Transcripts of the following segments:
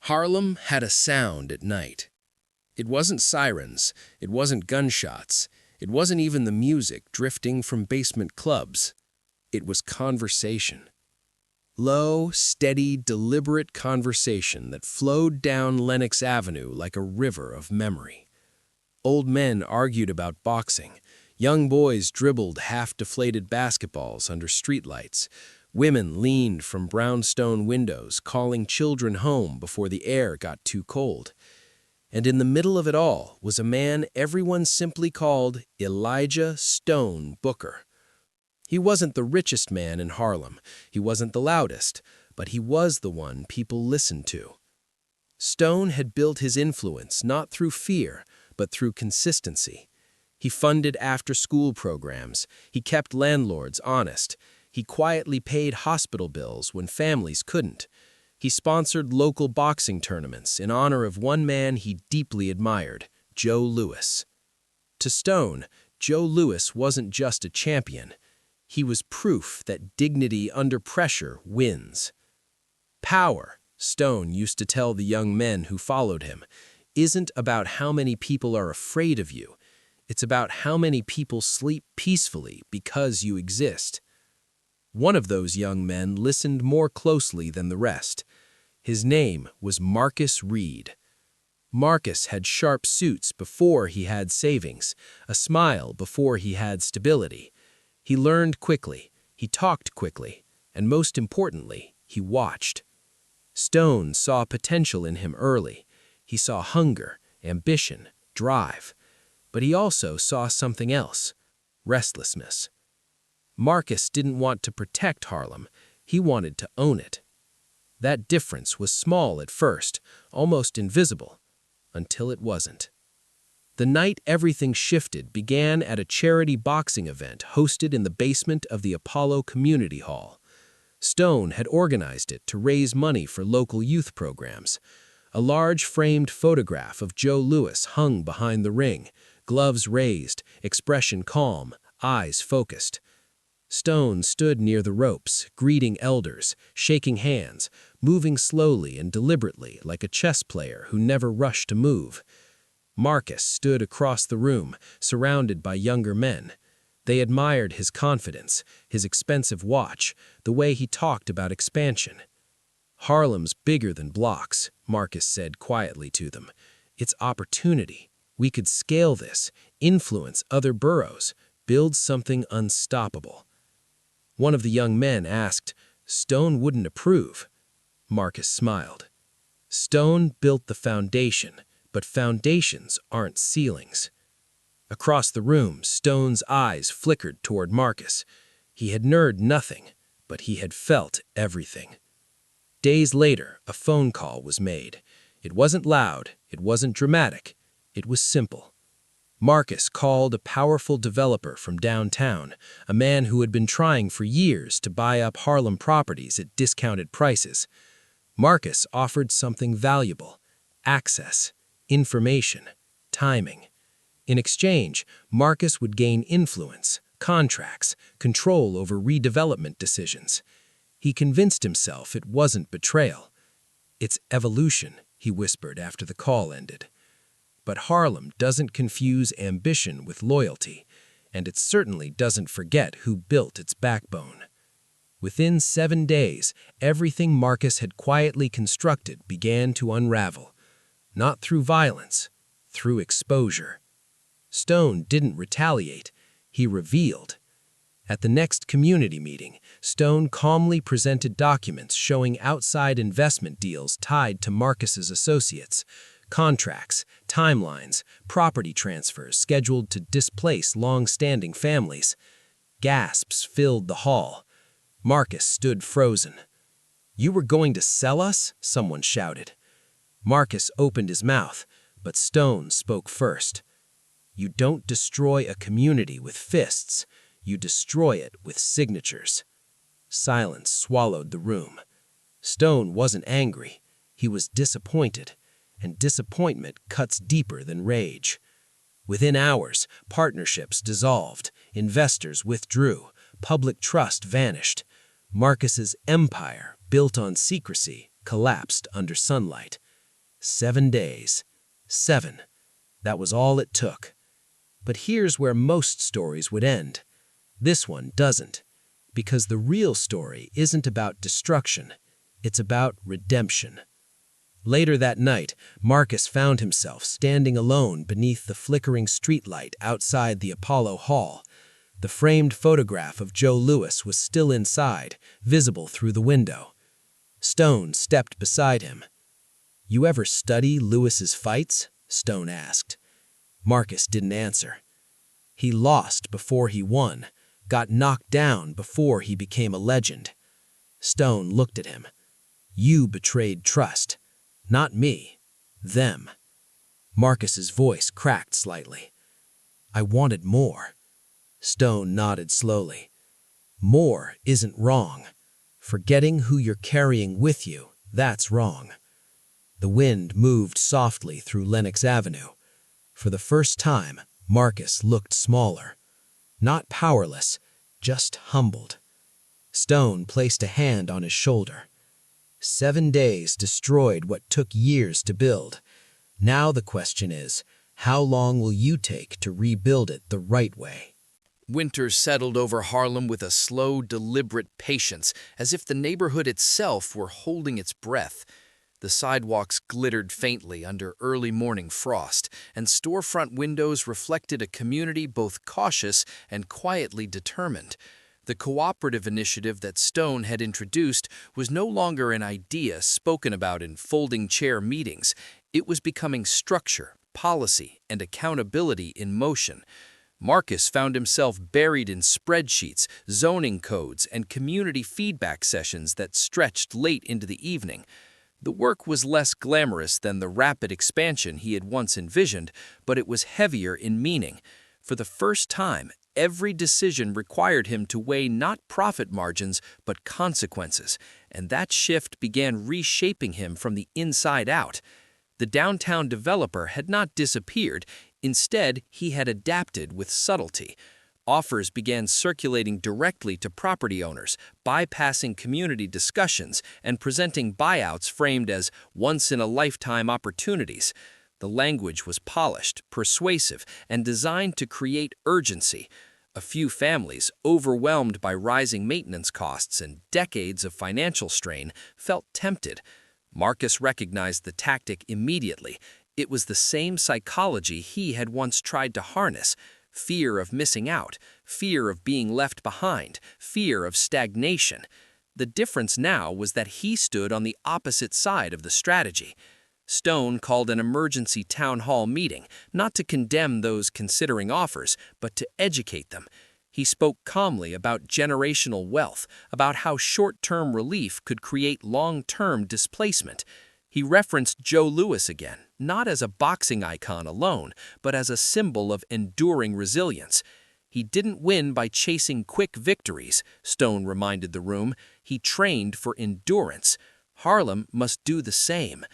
Harlem had a sound at night. It wasn't sirens, it wasn't gunshots, it wasn't even the music drifting from basement clubs. It was conversation. Low, steady, deliberate conversation that flowed down Lenox Avenue like a river of memory. Old men argued about boxing. Young boys dribbled half-deflated basketballs under streetlights. Women leaned from brownstone windows, calling children home before the air got too cold. And in the middle of it all was a man everyone simply called Elijah Stone Booker. He wasn't the richest man in Harlem. He wasn't the loudest, but he was the one people listened to. Stone had built his influence not through fear, but through consistency. He funded after-school programs. He kept landlords honest. He quietly paid hospital bills when families couldn't. He sponsored local boxing tournaments in honor of one man he deeply admired, Joe Louis. To Stone, Joe Louis wasn't just a champion. He was proof that dignity under pressure wins. Power, Stone used to tell the young men who followed him, isn't about how many people are afraid of you. It's about how many people sleep peacefully because you exist. One of those young men listened more closely than the rest. His name was Marcus Reed. Marcus had sharp suits before he had savings, a smile before he had stability. He learned quickly, he talked quickly, and most importantly, he watched. Stone saw potential in him early. He saw hunger, ambition, drive. But he also saw something else, restlessness. Marcus didn't want to protect Harlem. He wanted to own it. That difference was small at first, almost invisible, until it wasn't. The night everything shifted began at a charity boxing event hosted in the basement of the Apollo Community Hall. Stone had organized it to raise money for local youth programs. A large framed photograph of Joe Louis hung behind the ring, gloves raised, expression calm, eyes focused. Stone stood near the ropes, greeting elders, shaking hands, moving slowly and deliberately like a chess player who never rushed to move. Marcus stood across the room, surrounded by younger men. They admired his confidence, his expensive watch, the way he talked about expansion. "Harlem's bigger than blocks," Marcus said quietly to them. "It's opportunity. We could scale this, influence other boroughs, build something unstoppable." One of the young men asked, "Stone wouldn't approve." Marcus smiled. "Stone built the foundation, but foundations aren't ceilings." Across the room, Stone's eyes flickered toward Marcus. He had heard nothing, but he had felt everything. Days later, a phone call was made. It wasn't loud, it wasn't dramatic, it was simple. Marcus called a powerful developer from downtown, a man who had been trying for years to buy up Harlem properties at discounted prices. Marcus offered something valuable: access, information, timing. In exchange, Marcus would gain influence, contracts, control over redevelopment decisions. He convinced himself it wasn't betrayal. "It's evolution," he whispered after the call ended. But Harlem doesn't confuse ambition with loyalty, and it certainly doesn't forget who built its backbone. Within 7 days, everything Marcus had quietly constructed began to unravel. Not through violence, through exposure. Stone didn't retaliate, he revealed. At the next community meeting, Stone calmly presented documents showing outside investment deals tied to Marcus's associates, contracts, timelines, property transfers scheduled to displace long-standing families. Gasps filled the hall. Marcus stood frozen. "You were going to sell us?" someone shouted. Marcus opened his mouth, but Stone spoke first. "You don't destroy a community with fists. You destroy it with signatures." Silence swallowed the room. Stone wasn't angry. He was disappointed, and disappointment cuts deeper than rage. Within hours, partnerships dissolved, investors withdrew, public trust vanished. Marcus's empire, built on secrecy, collapsed under sunlight. 7 days. 7. That was all it took. But here's where most stories would end. This one doesn't. Because the real story isn't about destruction. It's about redemption. Later that night, Marcus found himself standing alone beneath the flickering streetlight outside the Apollo Hall. The framed photograph of Joe Louis was still inside, visible through the window. Stone stepped beside him. "You ever study Louis's fights?" Stone asked. Marcus didn't answer. He lost before he won, got knocked down before he became a legend. Stone looked at him. "You betrayed trust. Not me. Them." Marcus's voice cracked slightly. "I wanted more." Stone nodded slowly. "More isn't wrong. Forgetting who you're carrying with you, that's wrong." The wind moved softly through Lenox Avenue. For the first time, Marcus looked smaller. Not powerless, just humbled. Stone placed a hand on his shoulder. 7 days destroyed what took years to build. Now the question is, how long will you take to rebuild it the right way? Winter settled over Harlem with a slow, deliberate patience, as if the neighborhood itself were holding its breath. The sidewalks glittered faintly under early morning frost, and storefront windows reflected a community both cautious and quietly determined. The cooperative initiative that Stone had introduced was no longer an idea spoken about in folding chair meetings. It was becoming structure, policy, and accountability in motion. Marcus found himself buried in spreadsheets, zoning codes, and community feedback sessions that stretched late into the evening. The work was less glamorous than the rapid expansion he had once envisioned, but it was heavier in meaning. For the first time, every decision required him to weigh not profit margins, but consequences, and that shift began reshaping him from the inside out. The downtown developer had not disappeared. Instead, he had adapted with subtlety. Offers began circulating directly to property owners, bypassing community discussions and presenting buyouts framed as once-in-a-lifetime opportunities. The language was polished, persuasive, and designed to create urgency. A few families, overwhelmed by rising maintenance costs and decades of financial strain, felt tempted. Marcus recognized the tactic immediately. It was the same psychology he had once tried to harness: fear of missing out, fear of being left behind, fear of stagnation. The difference now was that he stood on the opposite side of the strategy. Stone called an emergency town hall meeting, not to condemn those considering offers, but to educate them. He spoke calmly about generational wealth, about how short-term relief could create long-term displacement. He referenced Joe Louis again, not as a boxing icon alone, but as a symbol of enduring resilience. He didn't win by chasing quick victories, Stone reminded the room. He trained for endurance. Harlem must do the same.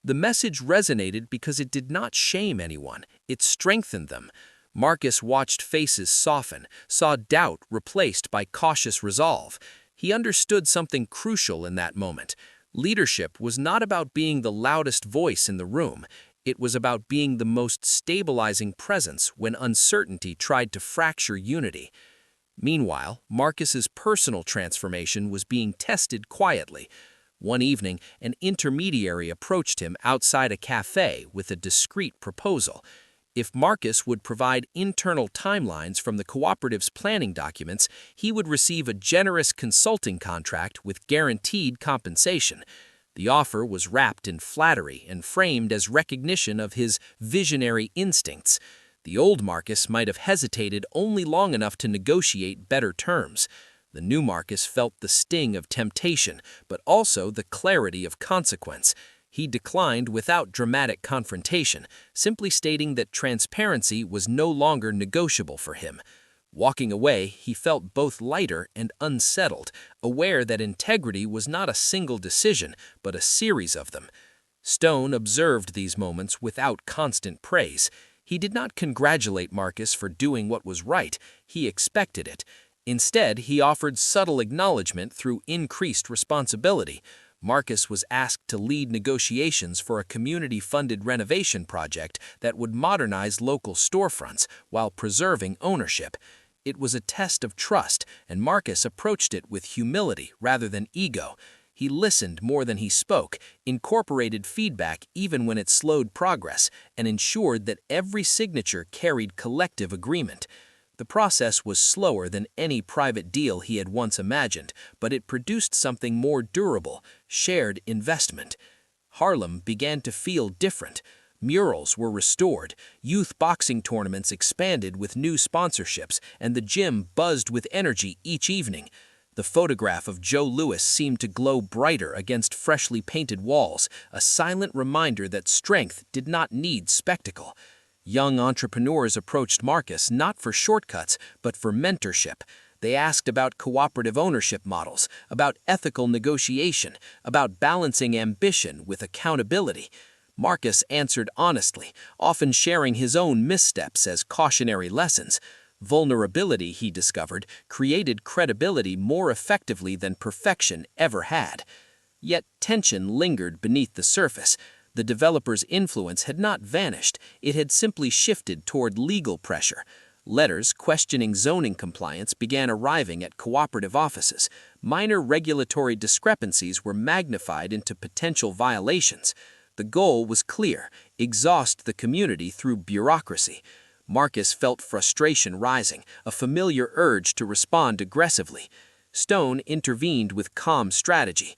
The message resonated because it did not shame anyone. It strengthened them. Marcus watched faces soften, saw doubt replaced by cautious resolve. He understood something crucial in that moment. Leadership was not about being the loudest voice in the room. It was about being the most stabilizing presence when uncertainty tried to fracture unity. Meanwhile, Marcus's personal transformation was being tested quietly. One evening, an intermediary approached him outside a cafe with a discreet proposal. If Marcus would provide internal timelines from the cooperative's planning documents, he would receive a generous consulting contract with guaranteed compensation. The offer was wrapped in flattery and framed as recognition of his visionary instincts. The old Marcus might have hesitated only long enough to negotiate better terms. The new Marcus felt the sting of temptation, but also the clarity of consequence. He declined without dramatic confrontation, simply stating that transparency was no longer negotiable for him. Walking away, he felt both lighter and unsettled, aware that integrity was not a single decision, but a series of them. Stone observed these moments without constant praise. He did not congratulate Marcus for doing what was right. He expected it. Instead, he offered subtle acknowledgement through increased responsibility. Marcus was asked to lead negotiations for a community-funded renovation project that would modernize local storefronts while preserving ownership. It was a test of trust, and Marcus approached it with humility rather than ego. He listened more than he spoke, incorporated feedback even when it slowed progress, and ensured that every signature carried collective agreement. The process was slower than any private deal he had once imagined, but it produced something more durable: shared investment. Harlem began to feel different. Murals were restored, youth boxing tournaments expanded with new sponsorships, and the gym buzzed with energy each evening. The photograph of Joe Louis seemed to glow brighter against freshly painted walls, a silent reminder that strength did not need spectacle. Young entrepreneurs approached Marcus not for shortcuts, but for mentorship. They asked about cooperative ownership models, about ethical negotiation, about balancing ambition with accountability. Marcus answered honestly, often sharing his own missteps as cautionary lessons. Vulnerability, he discovered, created credibility more effectively than perfection ever had. Yet tension lingered beneath the surface. The developer's influence had not vanished, it had simply shifted toward legal pressure. Letters questioning zoning compliance began arriving at cooperative offices. Minor regulatory discrepancies were magnified into potential violations. The goal was clear: exhaust the community through bureaucracy. Marcus felt frustration rising, a familiar urge to respond aggressively. Stone intervened with calm strategy.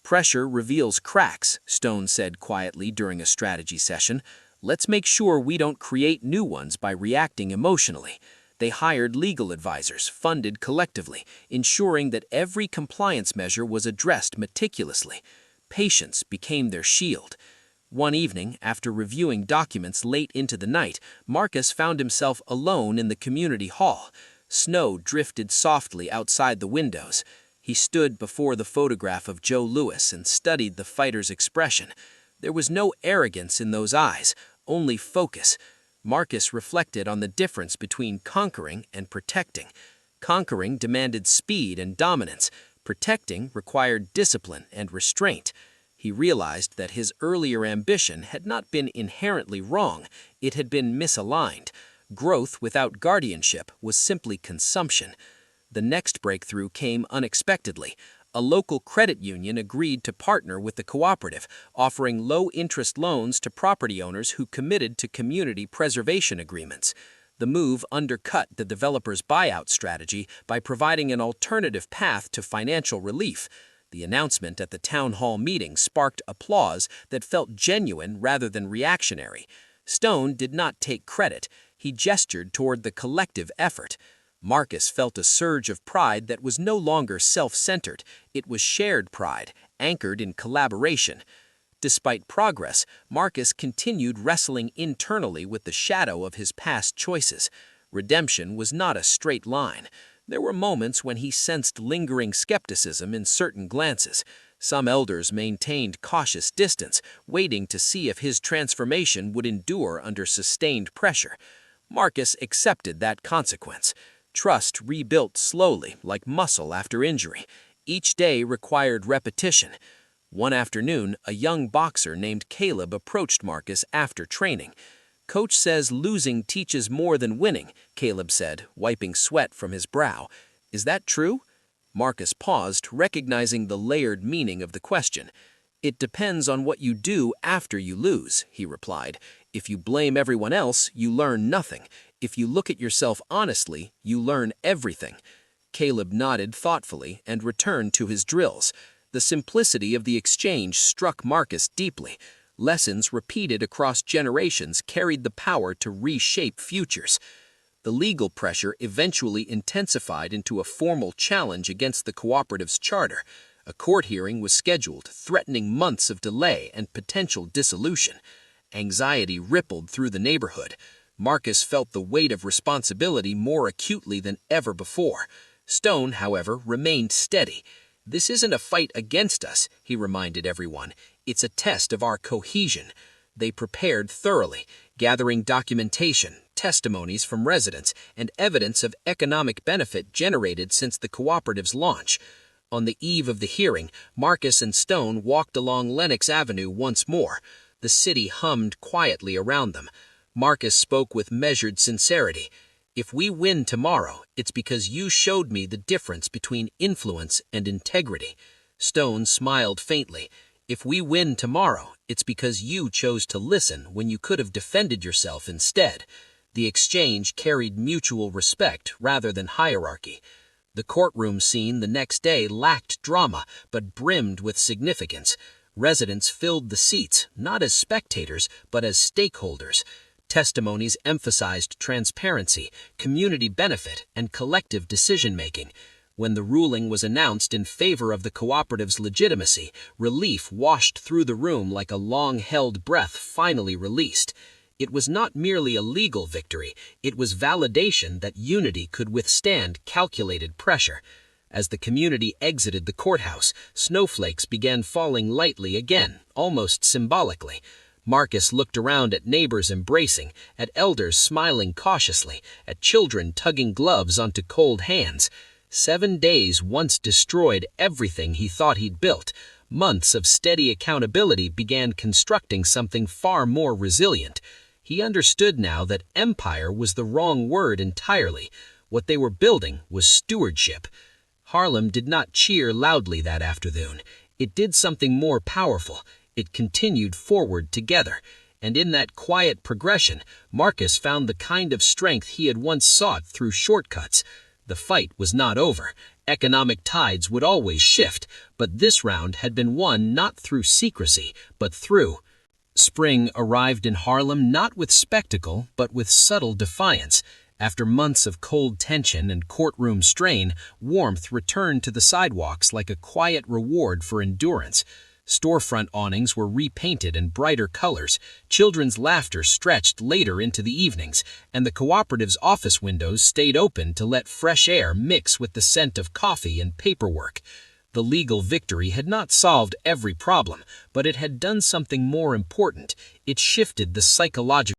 "Pressure reveals cracks," Stone said quietly during a strategy session. "Let's make sure we don't create new ones by reacting emotionally." They hired legal advisors, funded collectively, ensuring that every compliance measure was addressed meticulously. Patience became their shield. One evening, after reviewing documents late into the night, Marcus found himself alone in the community hall. Snow drifted softly outside the windows. He stood before the photograph of Joe Louis and studied the fighter's expression. There was no arrogance in those eyes, only focus. Marcus reflected on the difference between conquering and protecting. Conquering demanded speed and dominance. Protecting required discipline and restraint. He realized that his earlier ambition had not been inherently wrong, it had been misaligned. Growth without guardianship was simply consumption. The next breakthrough came unexpectedly. A local credit union agreed to partner with the cooperative, offering low-interest loans to property owners who committed to community preservation agreements. The move undercut the developer's buyout strategy by providing an alternative path to financial relief. The announcement at the town hall meeting sparked applause that felt genuine rather than reactionary. Stone did not take credit. He gestured toward the collective effort. Marcus felt a surge of pride that was no longer self-centered. It was shared pride, anchored in collaboration. Despite progress, Marcus continued wrestling internally with the shadow of his past choices. Redemption was not a straight line. There were moments when he sensed lingering skepticism in certain glances. Some elders maintained cautious distance, waiting to see if his transformation would endure under sustained pressure. Marcus accepted that consequence. Trust rebuilt slowly, like muscle after injury. Each day required repetition. One afternoon, a young boxer named Caleb approached Marcus after training. "Coach says losing teaches more than winning," Caleb said, wiping sweat from his brow. "Is that true?" Marcus paused, recognizing the layered meaning of the question. "It depends on what you do after you lose," he replied. "If you blame everyone else, you learn nothing. If you look at yourself honestly, you learn everything." Caleb nodded thoughtfully and returned to his drills. The simplicity of the exchange struck Marcus deeply. Lessons repeated across generations carried the power to reshape futures. The legal pressure eventually intensified into a formal challenge against the cooperative's charter. A court hearing was scheduled, threatening months of delay and potential dissolution. Anxiety rippled through the neighborhood. Marcus felt the weight of responsibility more acutely than ever before. Stone, however, remained steady. "This isn't a fight against us," he reminded everyone. "It's a test of our cohesion." They prepared thoroughly, gathering documentation, testimonies from residents, and evidence of economic benefit generated since the cooperative's launch. On the eve of the hearing, Marcus and Stone walked along Lenox Avenue once more. The city hummed quietly around them. Marcus spoke with measured sincerity. "If we win tomorrow, it's because you showed me the difference between influence and integrity." Stone smiled faintly. "If we win tomorrow, it's because you chose to listen when you could have defended yourself instead." The exchange carried mutual respect rather than hierarchy. The courtroom scene the next day lacked drama, but brimmed with significance. Residents filled the seats, not as spectators, but as stakeholders. Testimonies emphasized transparency, community benefit, and collective decision-making. When the ruling was announced in favor of the cooperative's legitimacy, relief washed through the room like a long-held breath finally released. It was not merely a legal victory, it was validation that unity could withstand calculated pressure. As the community exited the courthouse, snowflakes began falling lightly again, almost symbolically. Marcus looked around at neighbors embracing, at elders smiling cautiously, at children tugging gloves onto cold hands. 7 days once destroyed everything he thought he'd built. Months of steady accountability began constructing something far more resilient. He understood now that empire was the wrong word entirely. What they were building was stewardship. Harlem did not cheer loudly that afternoon. It did something more powerful. It continued forward together. And in that quiet progression, Marcus found the kind of strength he had once sought through shortcuts. The fight was not over. Economic tides would always shift, but this round had been won not through secrecy, but through. Spring arrived in Harlem not with spectacle, but with subtle defiance. After months of cold tension and courtroom strain, warmth returned to the sidewalks like a quiet reward for endurance. Storefront awnings were repainted in brighter colors, children's laughter stretched later into the evenings, and the cooperative's office windows stayed open to let fresh air mix with the scent of coffee and paperwork. The legal victory had not solved every problem, but it had done something more important. It shifted the psychological